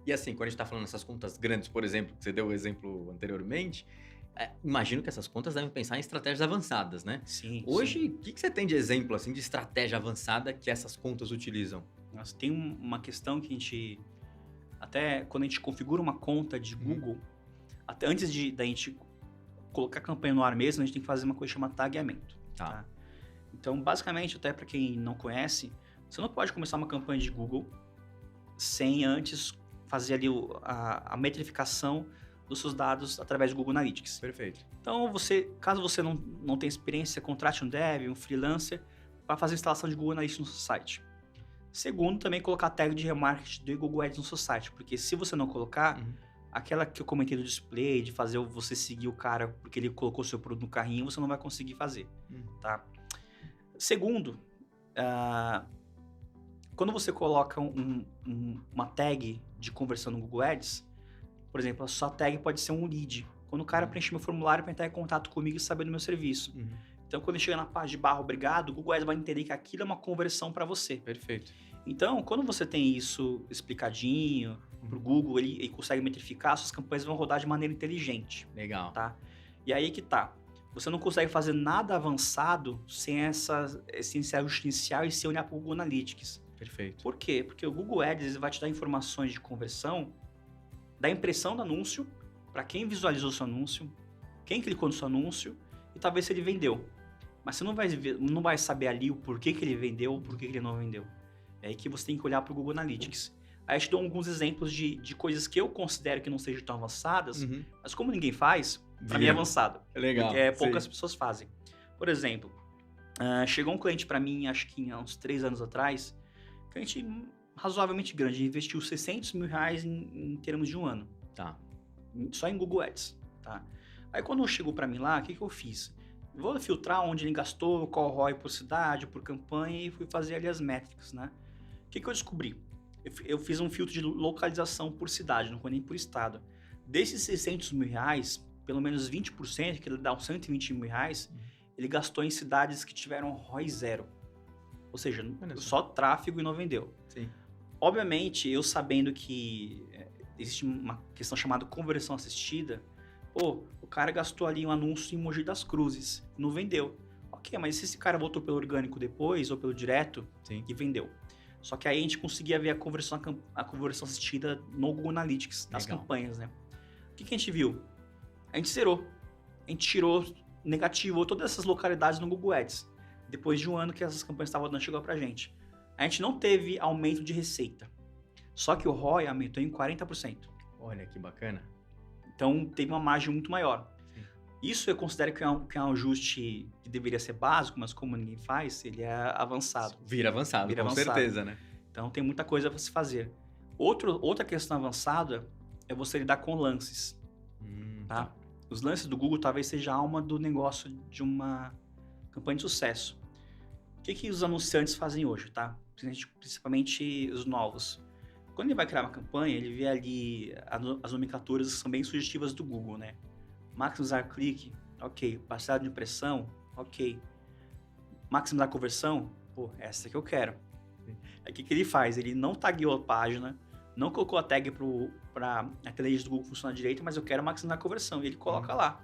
E assim, quando a gente tá falando dessas contas grandes, por exemplo, que você deu o exemplo anteriormente, imagino que essas contas devem pensar em estratégias avançadas, né. Sim, sim. Hoje, o que você tem de exemplo, assim, de estratégia avançada que essas contas utilizam? Nossa, tem uma questão que a gente até quando a gente configura uma conta de Uhum. Google, até antes da gente colocar a campanha no ar mesmo, a gente tem que fazer uma coisa chamada tagueamento, Tá. tá? Então, basicamente, até para quem não conhece, você não pode começar uma campanha de Google sem antes fazer ali a metrificação dos seus dados através do Google Analytics. Perfeito. Então, caso você não tenha experiência, contrate um dev, um freelancer, para fazer a instalação de Google Analytics no seu site. Segundo, também colocar tag de remarketing do Google Ads no seu site, porque se você não colocar, Uhum. aquela que eu comentei do display, de fazer você seguir o cara porque ele colocou seu produto no carrinho, você não vai conseguir fazer, Hum. tá? Segundo, ah, quando você coloca uma tag de conversão no Google Ads, por exemplo, a sua tag pode ser um lead. Quando o cara Uhum. preenche meu formulário para entrar em contato comigo e saber do meu serviço. Uhum. Então, quando ele chega na página de barra obrigado, o Google Ads vai entender que aquilo é uma conversão para você. Perfeito. Então, quando você tem isso explicadinho para o Uhum. Google, ele consegue metrificar, suas campanhas vão rodar de maneira inteligente, Legal. tá? E aí que tá. Você não consegue fazer nada avançado sem esse ajuste inicial e sem olhar para o Google Analytics. Perfeito. Por quê? Porque o Google Ads ele vai te dar informações de conversão da impressão do anúncio, para quem visualizou o seu anúncio, quem clicou no seu anúncio e talvez se ele vendeu. Mas você não vai saber ali o porquê que ele vendeu ou porquê que ele não vendeu. É aí que você tem que olhar para o Google Analytics. Aí eu te dou alguns exemplos de coisas que eu considero que não sejam tão avançadas, Uhum. mas como ninguém faz, para mim é Vira. avançado. Porque Legal, poucas sei. pessoas fazem. Por exemplo, chegou um cliente para mim, acho que há uns 3 anos atrás, cliente razoavelmente grande, investiu R$ 600 mil em termos de um ano, Tá. só em Google Ads, tá? Aí quando chegou para mim lá, o que eu fiz? Vou filtrar onde ele gastou, qual ROI por cidade, por campanha e fui fazer ali as métricas, né? O que eu descobri? Eu fiz um filtro de localização por cidade, não foi nem por estado. Desses R$ 600 mil, pelo menos 20%, que ele dá uns R$ 120 mil, ele gastou em cidades que tiveram ROI zero. Ou seja, Olha só. só tráfego e não vendeu. Sim. Obviamente, eu sabendo que existe uma questão chamada conversão assistida, pô, o cara gastou ali um anúncio em Mogi das Cruzes, não vendeu. Ok, mas se esse cara voltou pelo orgânico depois ou pelo direto Sim. e vendeu. Só que aí a gente conseguia ver a conversão assistida no Google Analytics, nas Legal. campanhas, né? O que a gente viu? A gente zerou. A gente tirou, negativou todas essas localidades no Google Ads. Depois de um ano que essas campanhas estavam dando, chegou pra gente. A gente não teve aumento de receita. Só que o ROI aumentou em 40%. Olha que bacana. Então, teve uma margem muito maior. Sim. Isso eu considero que é um ajuste que deveria ser básico, mas como ninguém faz, ele é avançado. Vira avançado, Vira com avançado. certeza, né? Então, tem muita coisa para se fazer. Outra questão avançada é você lidar com lances, tá? Os lances do Google talvez seja a alma do negócio de uma campanha de sucesso. O que os anunciantes fazem hoje, tá? Principalmente os novos. Quando ele vai criar uma campanha, ele vê ali as nomenclaturas que são bem sugestivas do Google, né? Maximizar clique, ok. Parcialidade de impressão, ok. Maximizar conversão, pô, essa que eu quero. Aí o que ele faz? Ele não tagueou a página, não colocou a tag para a inteligência do Google funcionar direito, mas eu quero maximizar a conversão. E ele coloca lá.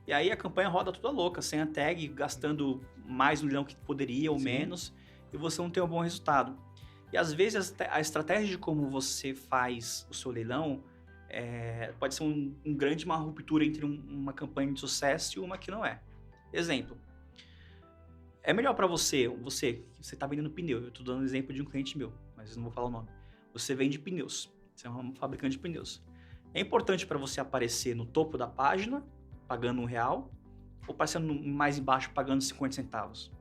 E aí a campanha roda toda louca, sem a tag, gastando mais no leilão que poderia ou Sim. menos, e você não tem um bom resultado. E às vezes a estratégia de como você faz o seu leilão pode ser uma ruptura entre uma campanha de sucesso e uma que não é. Exemplo, é melhor para você está vendendo pneu, eu estou dando exemplo de um cliente meu, mas não vou falar o nome. Você vende pneus, você é um fabricante de pneus. É importante para você aparecer no topo da página, pagando R$ 1, ou aparecendo mais embaixo, pagando 50 centavos?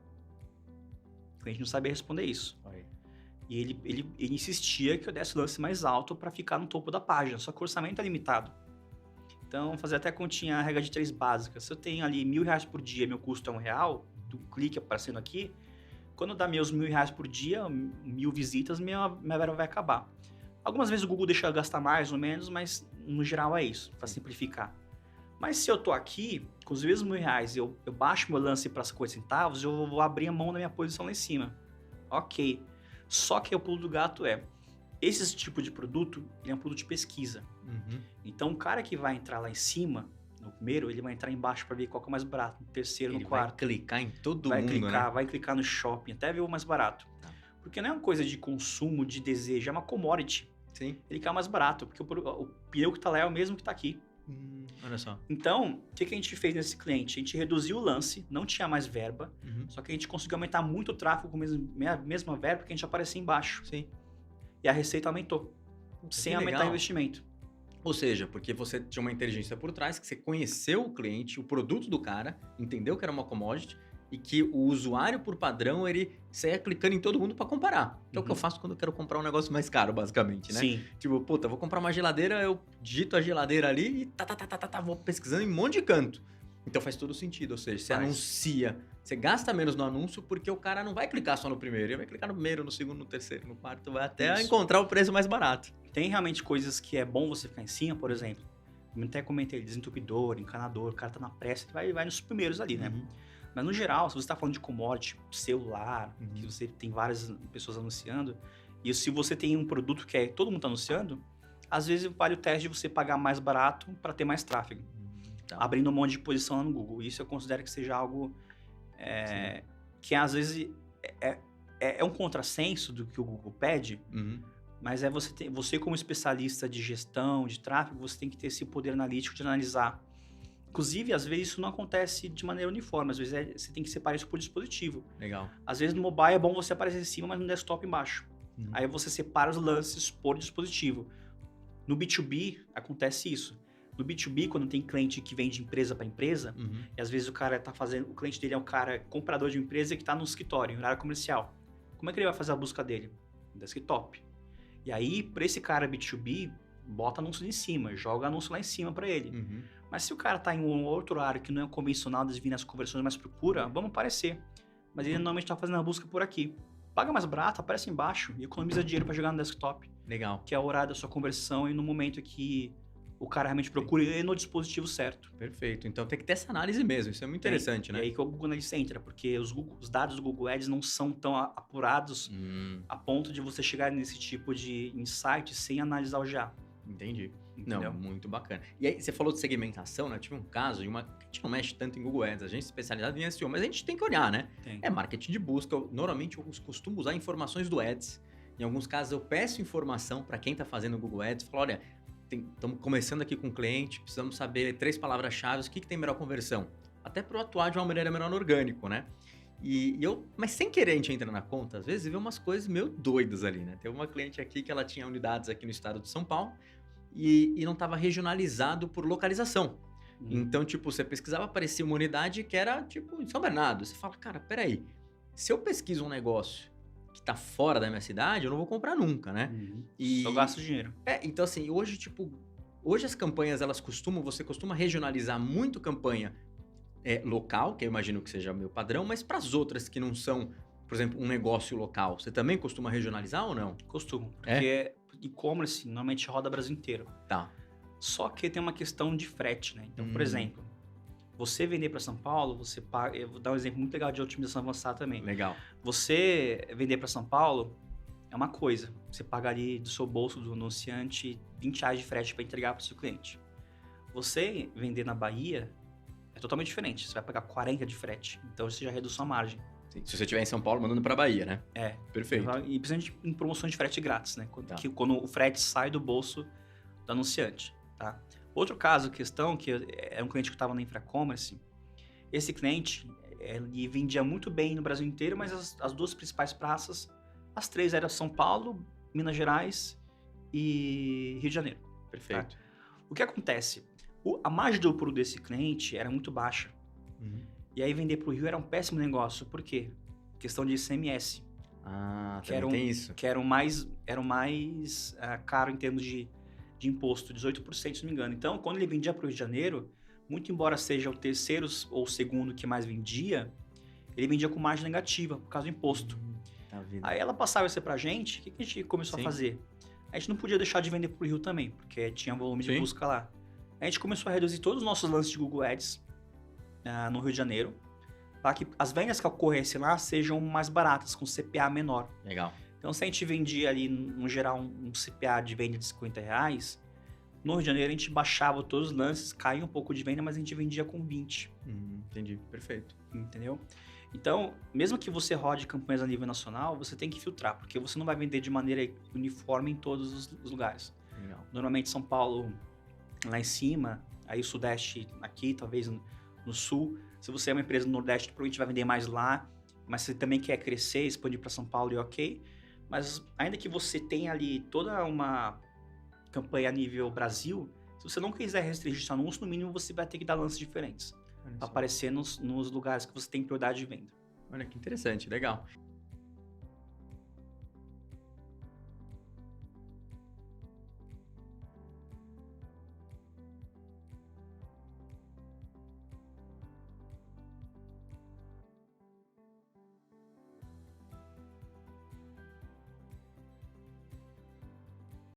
O cliente não sabia responder isso. Oi. E ele insistia que eu desse o lance mais alto para ficar no topo da página, só que o orçamento é limitado. Então, fazer até a continha, a regra de 3 básicas. Se eu tenho ali R$ 1.000 por dia, meu custo é R$ 1, do clique aparecendo aqui, quando dá meus R$ 1.000 por dia, 1.000 visitas, minha verba vai acabar. Algumas vezes o Google deixa eu gastar mais ou menos, mas no geral é isso, para simplificar. Mas se eu tô aqui, com os mesmos R$ 1.000, eu baixo meu lance para 50 centavos, eu vou abrir a mão na minha posição lá em cima. Ok. Só que o pulo do gato Esse tipo de produto, ele é um produto de pesquisa. Então, o cara que vai entrar lá em cima, no primeiro, ele vai entrar embaixo para ver qual que é o mais barato, no terceiro, no quarto. Vai clicar em todo vai mundo, clicar, né? Vai clicar no shopping, até ver o mais barato. Tá. Porque não é uma coisa de consumo, de desejo, é uma commodity. Sim. Ele quer o mais barato, porque o pneu que tá lá é o mesmo que tá aqui. Olha só. Então, o que a gente fez nesse cliente? A gente reduziu o lance, não tinha mais verba, só que a gente conseguiu aumentar muito o tráfego com a mesma verba que a gente aparecia embaixo. Sim. E a receita aumentou, sem aumentar o investimento. Ou seja, porque você tinha uma inteligência por trás, que você conheceu o cliente, o produto do cara, entendeu que era uma commodity, e que o usuário, por padrão, ele saia clicando em todo mundo para comparar. Que é o que eu faço quando eu quero comprar um negócio mais caro, basicamente, né? Sim. Tipo, puta, vou comprar uma geladeira, eu digito a geladeira ali e vou pesquisando em um monte de canto. Então faz todo sentido, ou seja, você anuncia, você gasta menos no anúncio porque o cara não vai clicar só no primeiro, ele vai clicar no primeiro, no segundo, no terceiro, no quarto, vai até encontrar o preço mais barato. Tem realmente coisas que é bom você ficar em cima, por exemplo, eu até comentei, desentupidor, encanador, o cara tá na pressa, ele vai nos primeiros ali, né? Mas no geral, se você tá falando de commodity, celular, que você tem várias pessoas anunciando, e se você tem um produto que todo mundo tá anunciando, às vezes vale o teste de você pagar mais barato para ter mais tráfego. Abrindo um monte de posição lá no Google. Isso eu considero que seja algo que às vezes é um contrassenso do que o Google pede, mas você como especialista de gestão, de tráfego, você tem que ter esse poder analítico de analisar. Inclusive, às vezes isso não acontece de maneira uniforme, às vezes você tem que separar isso por dispositivo. Legal. Às vezes no mobile é bom você aparecer em cima, mas no desktop embaixo. Aí você separa os lances por dispositivo. No B2B acontece isso. No B2B, quando tem cliente que vende empresa para empresa, e às vezes o cliente dele é um cara comprador de uma empresa que está no escritório, em área comercial. Como é que ele vai fazer a busca dele? No desktop. E aí, para esse cara B2B, bota anúncio em cima, joga anúncio lá em cima para ele. Mas se o cara está em um outro área que não é convencional, divina as conversões, mas procura, vamos aparecer. Mas ele normalmente está fazendo a busca por aqui. Paga mais barato, aparece embaixo e economiza dinheiro para jogar no desktop. Legal. Que é o horário da sua conversão e no momento que o cara realmente procura e no dispositivo certo. Perfeito. Então tem que ter essa análise mesmo. Isso é muito interessante, né? E aí que o Google Analytics entra, porque os dados do Google Ads não são tão apurados a ponto de você chegar nesse tipo de insight sem analisar o já. Entendi. Entendeu? Não, muito bacana. E aí, você falou de segmentação, né? Eu tive um caso de a gente não mexe tanto em Google Ads, a gente é especializado em SEO, mas a gente tem que olhar, né? Tem. É marketing de busca. Normalmente eu costumo usar informações do Ads. Em alguns casos eu peço informação para quem está fazendo o Google Ads. Falo, olha, estamos começando aqui com o cliente, precisamos saber 3 palavras-chave, o que tem melhor conversão. Até para eu atuar de uma maneira melhor no orgânico, né? Mas sem querer a gente entra na conta, às vezes vê umas coisas meio doidas ali, né? Tem uma cliente aqui que ela tinha unidades aqui no estado de São Paulo e não estava regionalizado por localização. Então, tipo, você pesquisava, aparecia uma unidade que era, tipo, em São Bernardo. Você fala, cara, peraí, se eu pesquiso um negócio que tá fora da minha cidade, eu não vou comprar nunca, né? Eu gasto dinheiro. Então assim, hoje as campanhas, você costuma regionalizar muito campanha local, que eu imagino que seja meu padrão, mas para as outras que não são, por exemplo, um negócio local, você também costuma regionalizar ou não? Costumo, porque e-commerce normalmente roda o Brasil inteiro. Tá. Só que tem uma questão de frete, né? Então, por exemplo, você vender para São Paulo, você paga... Eu vou dar um exemplo muito legal de otimização avançada também. Legal. Você vender para São Paulo é uma coisa. Você paga ali do seu bolso, do anunciante, R$20 de frete para entregar para o seu cliente. Você vender na Bahia é totalmente diferente. Você vai pagar 40 de frete. Então, você já reduz sua margem. Sim. Se você estiver em São Paulo, mandando para Bahia, né? Perfeito. E principalmente em promoções de frete grátis, né? Quando o frete sai do bolso do anunciante, tá? Outro caso, questão, que é um cliente que estava na Infracommerce. Esse cliente, ele vendia muito bem no Brasil inteiro, mas as 2 principais praças, as 3 eram São Paulo, Minas Gerais e Rio de Janeiro. Perfeito. Tá? O que acontece? A margem de lucro desse cliente era muito baixa. E aí vender para o Rio era um péssimo negócio. Por quê? Questão de ICMS. Tem isso. Que era o mais caro em termos de imposto, 18%, se não me engano. Então, quando ele vendia para o Rio de Janeiro, muito embora seja o terceiro ou o segundo que mais vendia, ele vendia com margem negativa, por causa do imposto. Aí ela passava isso pra gente, o que a gente começou a fazer? A gente não podia deixar de vender para o Rio também, porque tinha volume de busca lá. A gente começou a reduzir todos os nossos lances de Google Ads no Rio de Janeiro, para que as vendas que ocorressem lá sejam mais baratas, com CPA menor. Legal. Então, se a gente vendia ali, no geral, um CPA de venda de R$50, no Rio de Janeiro a gente baixava todos os lances, caía um pouco de venda, mas a gente vendia com 20. Entendi, perfeito. Entendeu? Então, mesmo que você rode campanhas a nível nacional, você tem que filtrar, porque você não vai vender de maneira uniforme em todos os lugares. Legal. Normalmente São Paulo lá em cima, aí o Sudeste aqui, talvez no Sul. Se você é uma empresa no Nordeste, provavelmente vai vender mais lá, mas se você também quer crescer, expandir para São Paulo, ok. Mas ainda que você tenha ali toda uma campanha a nível Brasil, se você não quiser restringir seu anúncio, no mínimo você vai ter que dar lances diferentes. Para aparecer nos lugares que você tem prioridade de venda. Olha que interessante, legal.